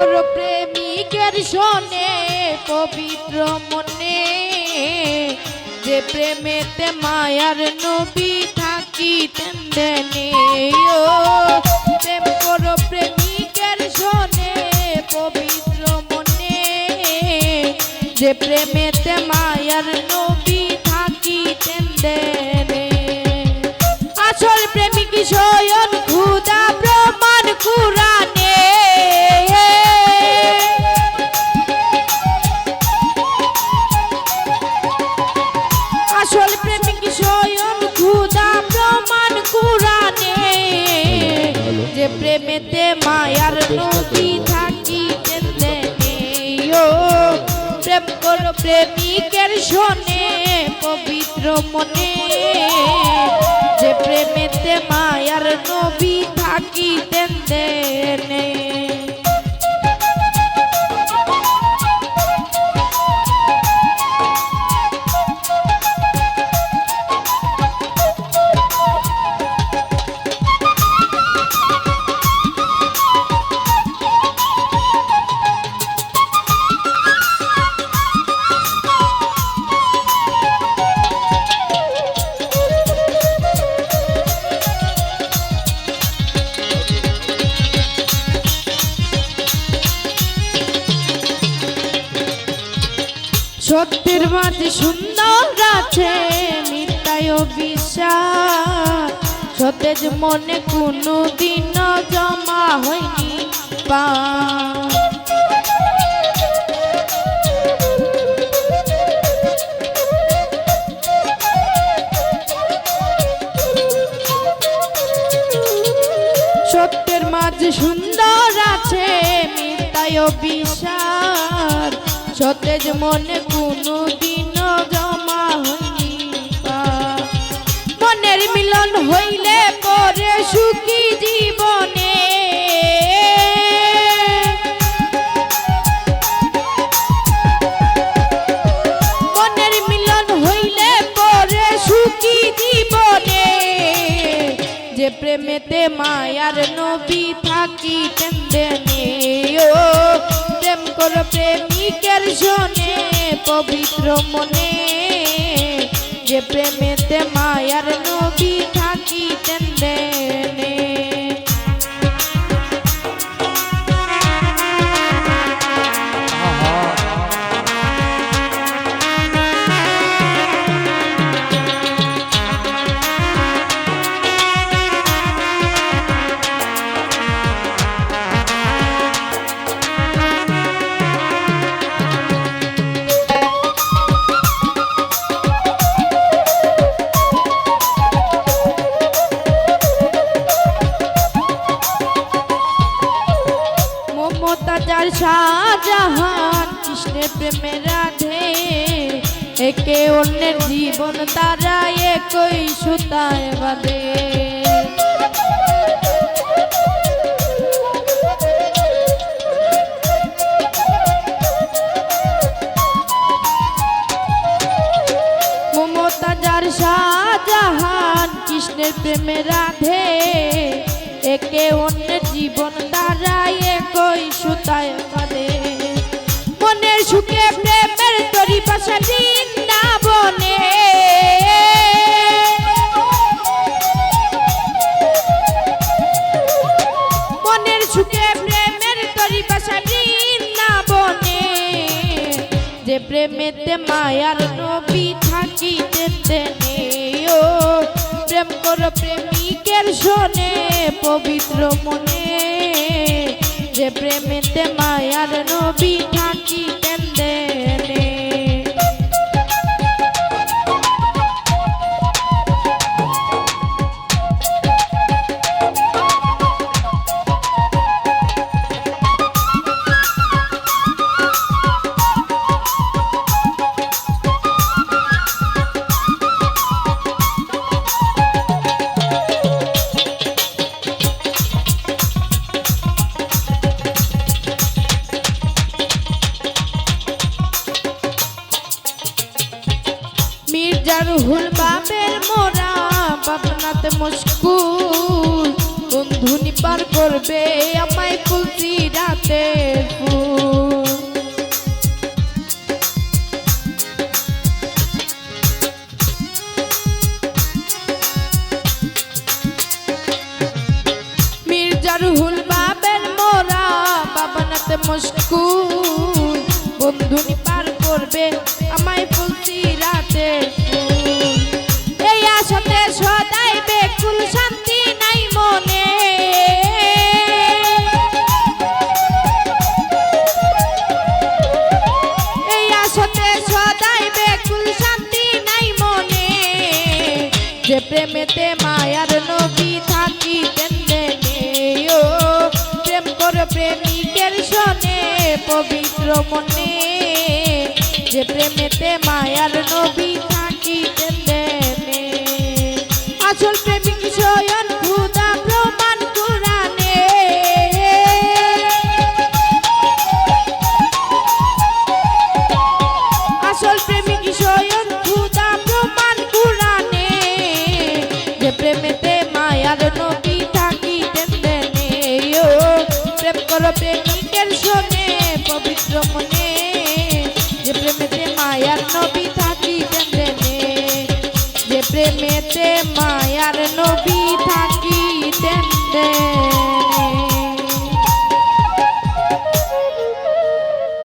প্রেমিকের শোনে পবিত্র মনে, যে প্রেমেতে মায়ার নবী থাকিতেন দেনে। ও প্রেম করো প্রেমিকের শোনে পবিত্র মনে, যে প্রেমেতে মায়ার নবী থাকিতেন দেনে। আসল প্রেমিক স্বয়ং খুদা প্রমাণ কুরআনে, আসল প্রেমিক স্বয়ং খুদা প্রমাণ কুরআনে, যে প্রেমেতে মায়ার নবী থাকিতেন দেনে। ও প্রেম করো প্রেমিকের শোনে পবিত্র মনে, যে প্রেমেতে মায়ার নবী থাকিতেন দেনে। সত্যের মাঝে সুন্দর আছে মিথ্যায় বিশ্বাস, সতেজ মনে কোনো দিন জমা হয়নি পাপ। সত্যের মাঝে সুন্দর আছে মিথ্যায় বিশ্বাস, সতেজ মনে কোনো দিন জমা হয়নি পাপ। মনের মিলন হইলে পরে সুখী জীবনে, মনের মিলন হইলে পরে সুখী জীবনে, যে প্রেমেতে মায়ার নবী থাকিতেন দেনে। ও প্রেম করো প্রেমিকের শোনে পবিত্র মনে, যে প্রেমেতে মায়ার নবী থাকিতেন দেনে। মমতাজ শাহজাহান কৃষ্ণের প্রেমে রাধে, একে অন্যের জীবন তারা একই সুতায় বাঁধে। মমতাজ শাহজাহান কৃষ্ণের প্রেমে রাধে, একে অন্যের জীবন তারা একই সুতায় বাঁধে। মনের সুখে প্রেমের তরি পাশা বৃন্দাবনে, মনের সুখে প্রেমের তরি পাশা বৃন্দাবনে, যে প্রেমেতে মায়ার নবী থাকিতেন দেনে। ও প্রেম করো প্রেমিকের শোনে পবিত্র মনে, যে প্রেমেতে মায়ার নবী থাকিতেন দেনে। রুহুল বাবের মোরা ভাবনাতে মুশকুল, বন্ধু নিপার করবে আমায় কুলসি রাতে। হাতে মুশকুল বন্ধুনি পার করবে আমায় ফুলছি রাতে এই আশাতে সদাই বেকুল শান্তি নাই মনে এই আশাতে সদাই বেকুল শান্তি নাই মনে যে প্রেমেতে মায়ার নবী থাকিতেন ও প্রেম করে প্রেমিকের শোনে পবিত্র মনে যে প্রেমেতে মায়ার নবী থাকিতেন দেনে আসল প্রেমিক স্বয়ং খোদা প্রমাণ কুরআনে আসল প্রেমিক স্বয়ং খোদা প্রমাণ কুরআনে যে প্রেমেতে মায়ার নবী থাকিতেন দেনে ও প্রেম করো প্রেমিকের শোনে পবিত্র মনে যে প্রেমেতে মায়ার নবী থাকিতেন দেনে যে প্রেমেতে মায়ার নবী